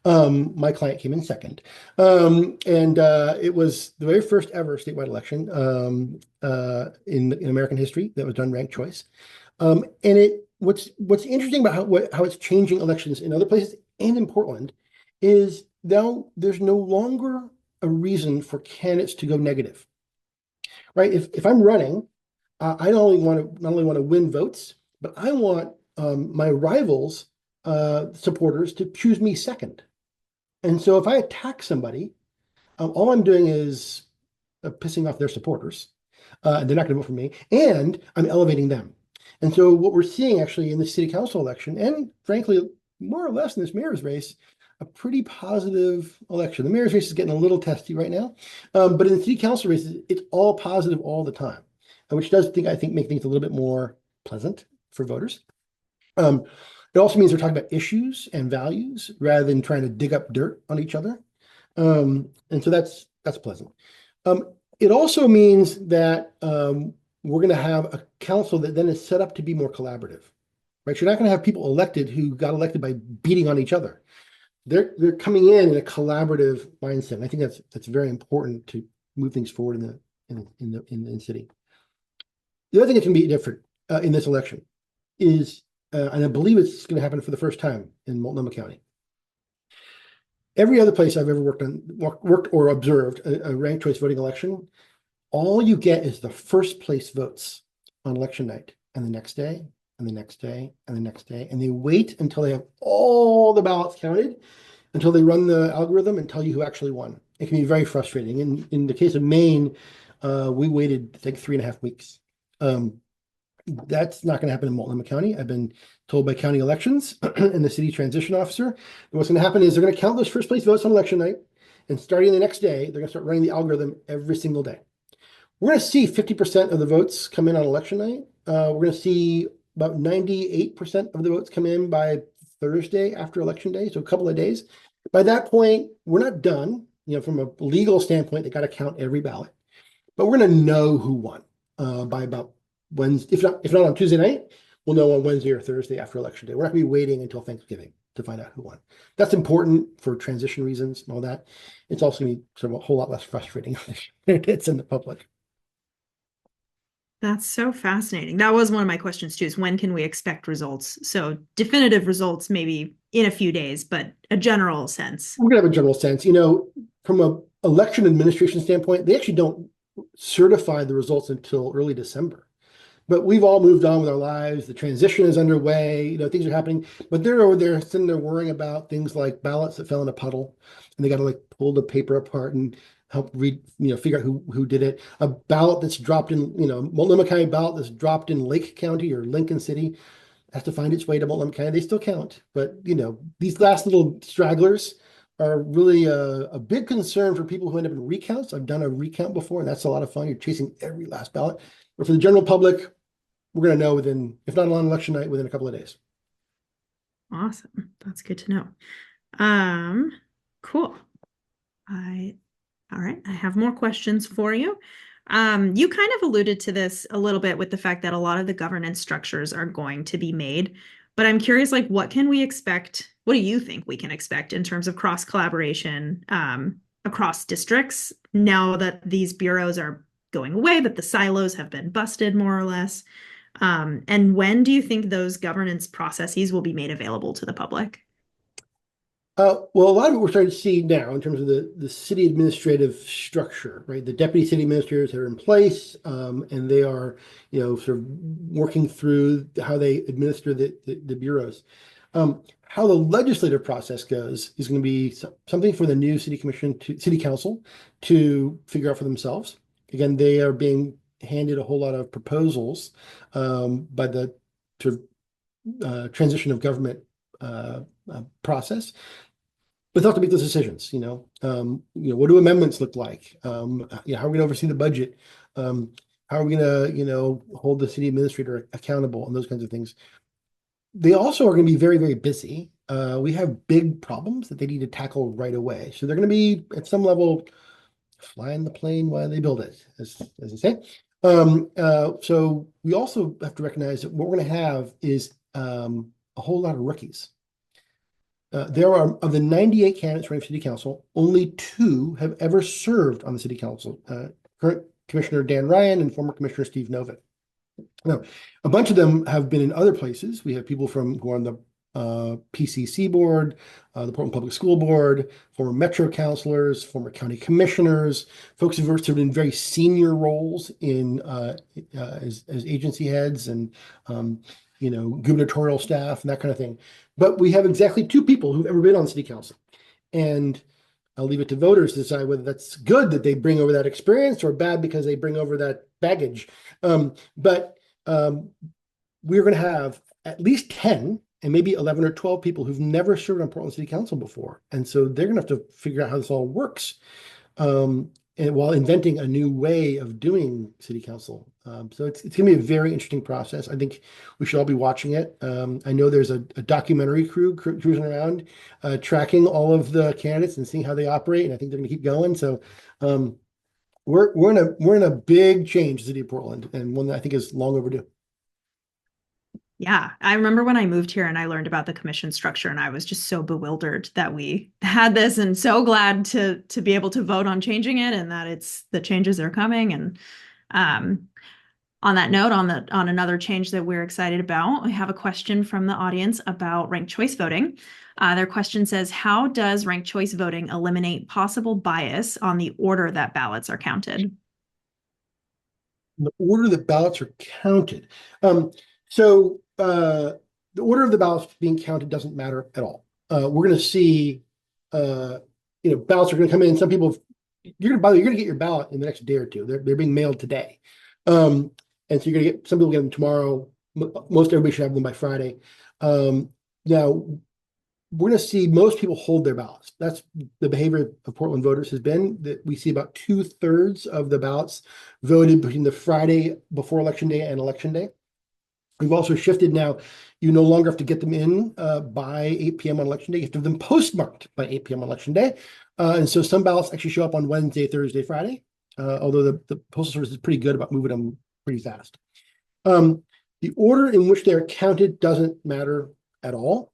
[SPEAKER 2] My client came in second. And it was the very first ever statewide election in American history that was done ranked choice. And what's interesting about how it's changing elections in other places and in Portland is now there's no longer a reason for candidates to go negative. Right? If I'm running, I not only want to win votes, but I want my rivals' supporters to choose me second. And so if I attack somebody, all I'm doing is pissing off their supporters. They're not going to vote for me, and I'm elevating them. And so what we're seeing actually in the city council election, and frankly, more or less in this mayor's race, a pretty positive election. The mayor's race is getting a little testy right now, but in the city council races, it's all positive all the time, which does I think make things a little bit more pleasant for voters. It also means they're talking about issues and values rather than trying to dig up dirt on each other, and so that's pleasant. It also means that we're going to have a council that then is set up to be more collaborative, right? You're not going to have people elected who got elected by beating on each other. They're coming in a collaborative mindset. And I think that's very important to move things forward in the city. The other thing that's going to be different in this election is, and I believe it's going to happen for the first time in Multnomah County. Every other place I've ever worked or observed a ranked choice voting election, all you get is the first place votes on election night, and the next day, and the next day, and the next day, and they wait until they have all the ballots counted, until they run the algorithm and tell you who actually won. It can be very frustrating. In the case of Maine, we waited, I think, 3.5 weeks. That's not going to happen in Multnomah County. I've been told by county elections and the city transition officer that what's going to happen is they're going to count those first place votes on election night, and starting the next day, they're going to start running the algorithm every single day. We're going to see 50% of the votes come in on election night. We're going to see about 98% of the votes come in by Thursday after election day, so a couple of days. By that point, we're not done. From a legal standpoint, they got to count every ballot, but we're going to know who won by about Wednesday. If not on Tuesday night, we'll know on Wednesday or Thursday after election day. We're not going to be waiting until Thanksgiving to find out who won. That's important for transition reasons and all that. It's also going to be sort of a whole lot less frustrating for the candidates and the public.
[SPEAKER 1] That's so fascinating. That was one of my questions too, is when can we expect results? So definitive results maybe in a few days, but a general sense.
[SPEAKER 2] We're going to have a general sense. From an election administration standpoint, they actually don't certify the results until early December. But we've all moved on with our lives. The transition is underway. Things are happening. But they're over there sitting there worrying about things like ballots that fell in a puddle, and they got to pull the paper apart and help read, figure out who did it. A ballot that's dropped in, Multnomah County ballot that's dropped in Lake County or Lincoln City has to find its way to Multnomah County. They still count, but these last little stragglers are really a big concern for people who end up in recounts. I've done a recount before, and that's a lot of fun. You're chasing every last ballot. But for the general public, we're going to know within, if not on election night, within a couple of days.
[SPEAKER 1] Awesome. That's good to know. Cool. All right. I have more questions for you. You kind of alluded to this a little bit with the fact that a lot of the governance structures are going to be made, but I'm curious, what can we expect? What do you think we can expect in terms of cross collaboration across districts now that these bureaus are going away, that the silos have been busted more or less? And when do you think those governance processes will be made available to the public?
[SPEAKER 2] Well, a lot of it we're starting to see now in terms of the city administrative structure, right? The deputy city administrators are in place, and they are, sort of working through how they administer the bureaus. How the legislative process goes is going to be something for the new city council to figure out for themselves. Again, they are being handed a whole lot of proposals by the sort of transition of government process. But they'll have to make those decisions. What do amendments look like? How are we going to oversee the budget? How are we going to, hold the city administrator accountable and those kinds of things? They also are going to be very, very busy. We have big problems that they need to tackle right away. So they're going to be at some level flying the plane while they build it, as they say. So we also have to recognize that what we're going to have is a whole lot of rookies. There are, of the 98 candidates running for city council, only 2 have ever served on the city council. Current Commissioner Dan Ryan and former Commissioner Steve Novick. Now, a bunch of them have been in other places. We have people who are on the PCC board, the Portland Public School Board, former Metro councilors, former county commissioners, folks who've served in very senior roles as agency heads and gubernatorial staff and that kind of thing. But we have exactly 2 people who've ever been on city council, and I'll leave it to voters to decide whether that's good that they bring over that experience or bad because they bring over that baggage. But we're going to have at least 10 and maybe 11 or 12 people who've never served on Portland City Council before. And so they're going to have to figure out how this all works and while inventing a new way of doing city council. So it's going to be a very interesting process. I think we should all be watching it. I know there's a documentary crew cruising around tracking all of the candidates and seeing how they operate. And I think they're going to keep going. So We're in a big change, city of Portland, and one that I think is long overdue.
[SPEAKER 1] Yeah, I remember when I moved here and I learned about the commission structure, and I was just so bewildered that we had this, and so glad to be able to vote on changing it, and that it's the changes are coming. And um, on that note, on another change that we're excited about, we have a question from the audience about ranked choice voting. Their question says, "How does ranked choice voting eliminate possible bias on the order that ballots are counted?"
[SPEAKER 2] The order that ballots are counted. So the order of the ballots being counted doesn't matter at all. We're going to see, ballots are going to come in. Some people, by the way, you're going to get your ballot in the next day or two. They're being mailed today, and so you're going to get some people get them tomorrow. Most everybody should have them by Friday. Now we're going to see most people hold their ballots. That's the behavior of Portland voters has been that we see about 2/3 of the ballots voted between the Friday before Election Day and Election Day. We've also shifted now. You no longer have to get them in by 8 p.m. on Election Day. You have to have them postmarked by 8 p.m. on Election Day. And so some ballots actually show up on Wednesday, Thursday, Friday, although the Postal Service is pretty good about moving them pretty fast. The order in which they're counted doesn't matter at all.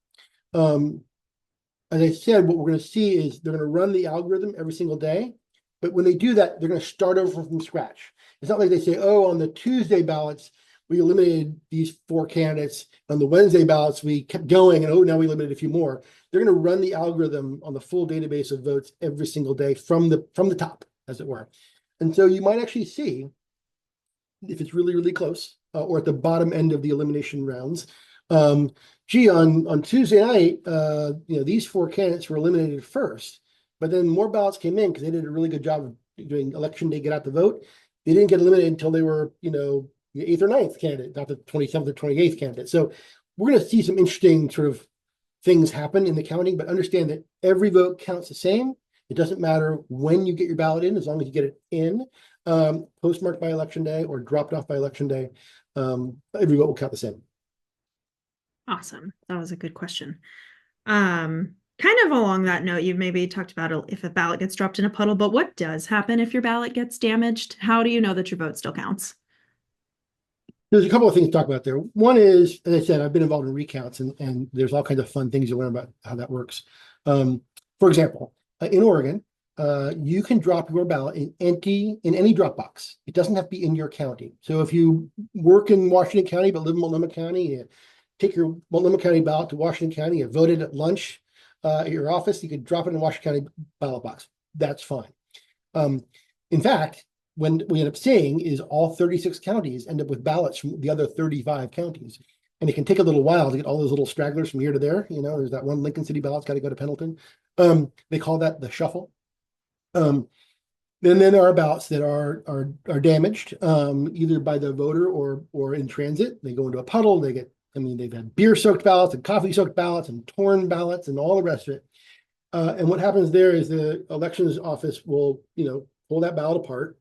[SPEAKER 2] As I said, what we're going to see is they're going to run the algorithm every single day. But when they do that, they're going to start over from scratch. It's not like they say, oh, on the Tuesday ballots, we eliminated these 4 candidates. On the Wednesday ballots, we kept going, and oh, now we eliminated a few more. They're going to run the algorithm on the full database of votes every single day from the top, as it were. And so you might actually see, if it's really, really close, or at the bottom end of the elimination rounds, on Tuesday night, these 4 candidates were eliminated first, but then more ballots came in because they did a really good job of doing Election Day, get out the vote. They didn't get eliminated until they were, the 8th or 9th candidate, not the 27th or 28th candidate. So we're going to see some interesting sort of things happen in the counting, but understand that every vote counts the same. It doesn't matter when you get your ballot in, as long as you get it in, postmarked by Election Day or dropped off by Election Day. Every vote will count the same.
[SPEAKER 1] Awesome. That was a good question. Kind of along that note, you maybe talked about if a ballot gets dropped in a puddle, but what does happen if your ballot gets damaged? How do you know that your vote still counts?
[SPEAKER 2] There's a couple of things to talk about there. One is, as I said, I've been involved in recounts, and there's all kinds of fun things you learn about how that works. For example, in Oregon, you can drop your ballot in any drop box. It doesn't have to be in your county. So if you work in Washington County but live in Multnomah County, you take your Multnomah County ballot to Washington County, you voted at lunch at your office, you could drop it in Washington County ballot box. That's fine. In fact, when we end up seeing is all 36 counties end up with ballots from the other 35 counties. And it can take a little while to get all those little stragglers from here to there. There's that one Lincoln City ballot's got to go to Pendleton. They call that the shuffle. Then there are ballots that are damaged, either by the voter or in transit. They go into a puddle. They've had beer-soaked ballots and coffee-soaked ballots and torn ballots and all the rest of it. And what happens there is the elections office will, pull that ballot apart,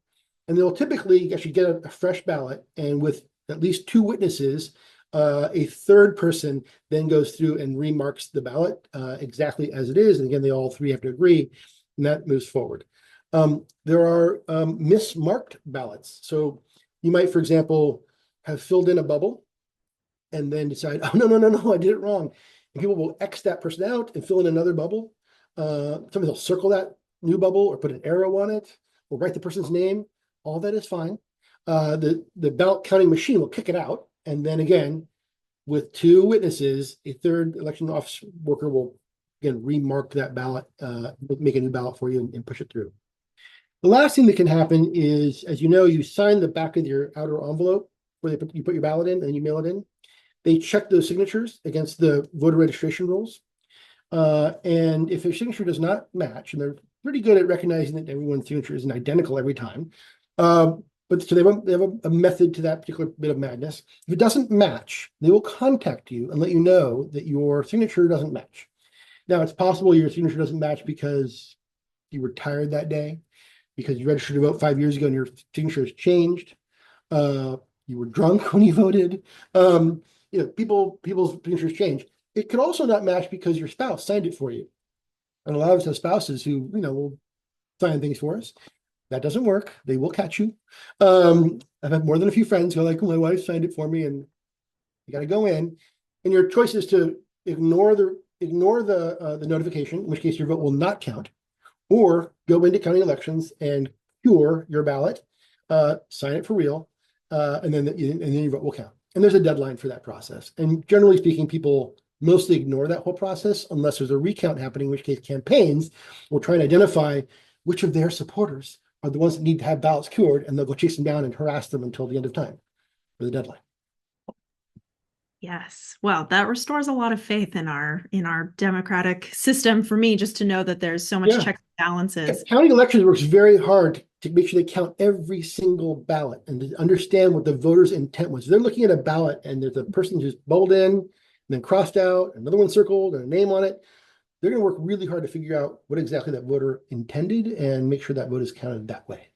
[SPEAKER 2] and they'll typically actually get a fresh ballot, and with at least 2 witnesses, a third person then goes through and remarks the ballot exactly as it is. And again, they all 3 have to agree, and that moves forward. There are mismarked ballots. So you might, for example, have filled in a bubble and then decide, oh, no, I did it wrong. And people will X that person out and fill in another bubble. Somebody will circle that new bubble or put an arrow on it or write the person's name. All that is fine. The ballot counting machine will kick it out. And then again, with 2 witnesses, a third election office worker will, again, remark that ballot, make a new ballot for you and push it through. The last thing that can happen is, as you know, you sign the back of your outer envelope where you put your ballot in and you mail it in. They check those signatures against the voter registration rules. And if their signature does not match, and they're pretty good at recognizing that everyone's signature isn't identical every time, but so they have a method to that particular bit of madness. If it doesn't match, they will contact you and let you know that your signature doesn't match. Now, it's possible your signature doesn't match because you were tired that day, because you registered to vote 5 years ago and your signature has changed. You were drunk when you voted. People's signatures change. It could also not match because your spouse signed it for you. And a lot of us have spouses who, will sign things for us. That doesn't work. They will catch you. I've had more than a few friends go like, "Oh, my wife signed it for me," and you got to go in, and your choice is to ignore the notification, in which case your vote will not count, or go into county elections and cure your ballot, sign it for real, and then your vote will count. And there's a deadline for that process. And generally speaking, people mostly ignore that whole process unless there's a recount happening, in which case campaigns will try and identify which of their supporters are the ones that need to have ballots cured, and they'll go chase them down and harass them until the end of time for the deadline.
[SPEAKER 1] Yes. Well, that restores a lot of faith in our democratic system for me, just to know that there's so much
[SPEAKER 2] Yeah.
[SPEAKER 1] checks and balances.
[SPEAKER 2] Counting elections works very hard to make sure they count every single ballot and to understand what the voter's intent was. They're looking at a ballot and there's a person who's bubbled in and then crossed out, another one circled and a name on it. They're going to work really hard to figure out what exactly that voter intended and make sure that vote is counted that way.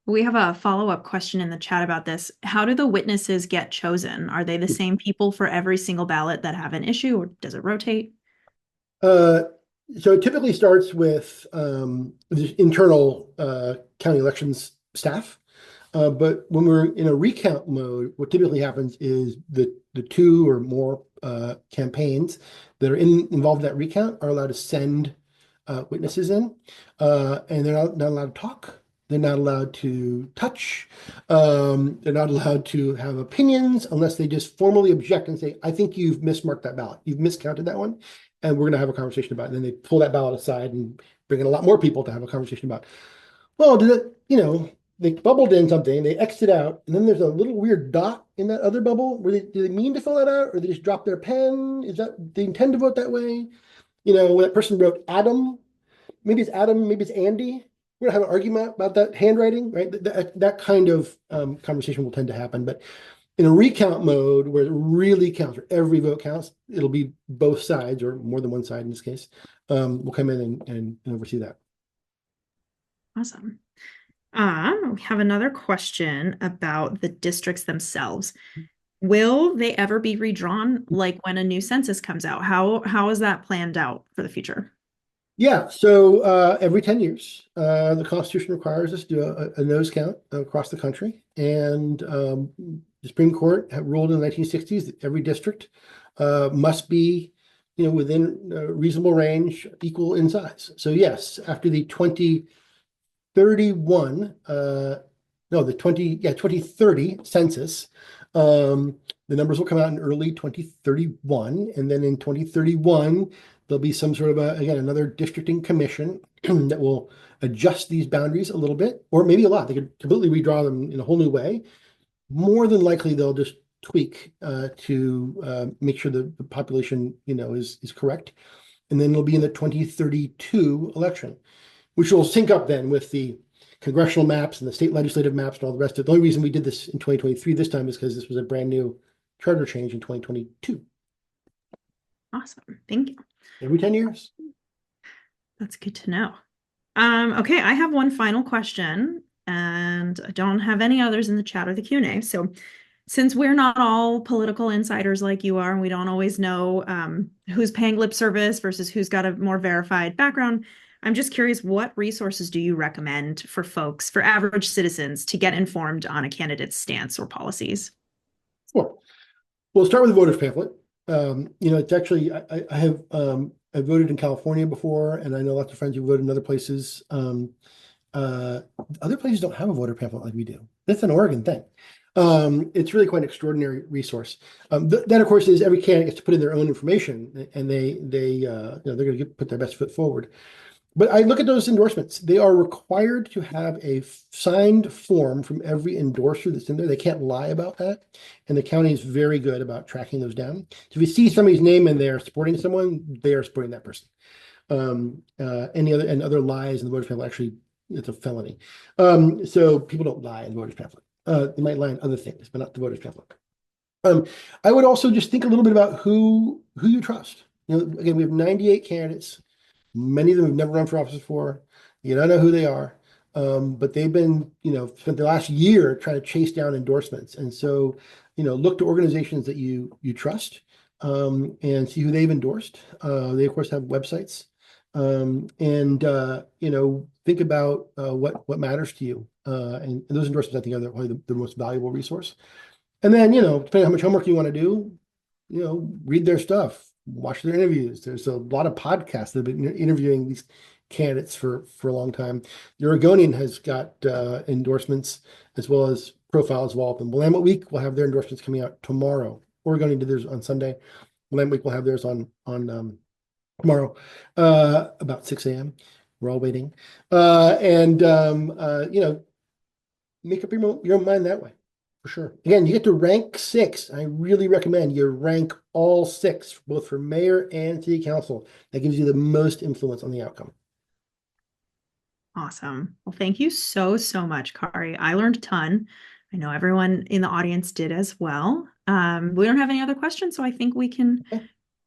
[SPEAKER 1] We have a follow-up question in the chat about this. How do the witnesses get chosen? Are they the same people for every single ballot that have an issue, or does it rotate?
[SPEAKER 2] So it typically starts with the internal county elections staff. But when we're in a recount mode, what typically happens is the two or more campaigns that are involved in that recount are allowed to send witnesses in, and they're not allowed to talk. They're not allowed to touch. They're not allowed to have opinions unless they just formally object and say, "I think you've mismarked that ballot. You've miscounted that one, and we're going to have a conversation about it." And then they pull that ballot aside and bring in a lot more people to have a conversation about, well, did it, they bubbled in something, they X'd it out, and then there's a little weird dot in that other bubble. Do they mean to fill that out, or they just drop their pen? Is that they intend to vote that way? When that person wrote Adam, maybe it's Adam, maybe it's Andy. We're gonna have an argument about that handwriting, right? That kind of conversation will tend to happen. But in a recount mode where it really counts, where every vote counts, it'll be both sides or more than one side in this case. We'll come in and oversee that.
[SPEAKER 1] Awesome. We have another question about the districts themselves. Will they ever be redrawn, like when a new census comes out? How is that planned out for the future?
[SPEAKER 2] Yeah, so every 10 years, the Constitution requires us to do a nose count across the country. And the Supreme Court had ruled in the 1960s that every district must be, within a reasonable range, equal in size. So yes, after the 2031, no, the 2030 census, the numbers will come out in early 2031. And then in 2031, there'll be some sort of another districting commission that will adjust these boundaries a little bit, or maybe a lot. They could completely redraw them in a whole new way. More than likely, they'll just tweak to make sure the population, is correct. And then it'll be in the 2032 election, which will sync up then with the congressional maps and the state legislative maps and all the rest of it. The only reason we did this in 2023 this time is because this was a brand new charter change in 2022.
[SPEAKER 1] Awesome. Thank you.
[SPEAKER 2] Every 10 years.
[SPEAKER 1] That's good to know. Okay, I have one final question, and I don't have any others in the chat or the Q&A. So since we're not all political insiders like you are, and we don't always know who's paying lip service versus who's got a more verified background, I'm just curious, what resources do you recommend for folks, for average citizens, to get informed on a candidate's stance or policies?
[SPEAKER 2] Well, we'll start with the voters pamphlet. It's actually, I have I voted in California before, and I know lots of friends who voted in other places. Other places don't have a voter pamphlet like we do. That's an Oregon thing. It's really quite an extraordinary resource. That, of course, is every candidate gets to put in their own information, and they're going to put their best foot forward. But I look at those endorsements. They are required to have a signed form from every endorser that's in there. They can't lie about that. And the county is very good about tracking those down. So if you see somebody's name in there supporting someone, they are supporting that person. Other lies in the voters pamphlet, actually, it's a felony. So people don't lie in the voters pamphlet. They might lie in other things, but not the voters pamphlet. I would also just think a little bit about who you trust. Again, we have 98 candidates. Many of them have never run for office before. You don't know who they are, but they've been, spent the last year trying to chase down endorsements. And so, look to organizations that you trust and see who they've endorsed. They, of course, have websites. think about what matters to you. And those endorsements, I think, are probably the most valuable resource. And then, depending on how much homework you want to do, read their stuff, watch their interviews. There's a lot of podcasts that have been interviewing these candidates for a long time. The Oregonian has got endorsements as well as profiles of all of them. Willamette Week will have their endorsements coming out tomorrow. Oregonian did theirs on Sunday. Willamette Week will have theirs on tomorrow, about 6 a.m. We're all waiting. And make up your own mind that way, for sure. Again, you get to rank 6. I really recommend you rank all 6, both for mayor and city council. That gives you the most influence on the outcome.
[SPEAKER 1] Awesome. Well, thank you so, so much, Kari. I learned a ton. I know everyone in the audience did as well. We don't have any other questions, so I think we can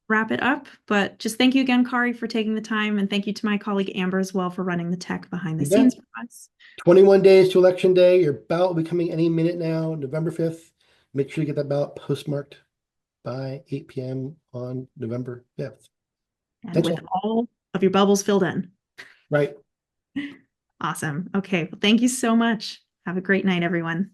[SPEAKER 1] wrap it up. But just thank you again, Kari, for taking the time. And thank you to my colleague Amber as well for running the tech behind the scenes for us.
[SPEAKER 2] 21 days to election day. Your ballot will be coming any minute now, November 5th. Make sure you get that ballot postmarked by 8 p.m. on November 5th.
[SPEAKER 1] And
[SPEAKER 2] Thanks
[SPEAKER 1] with all of your bubbles filled in.
[SPEAKER 2] Right.
[SPEAKER 1] Awesome. Okay. Well, thank you so much. Have a great night, everyone.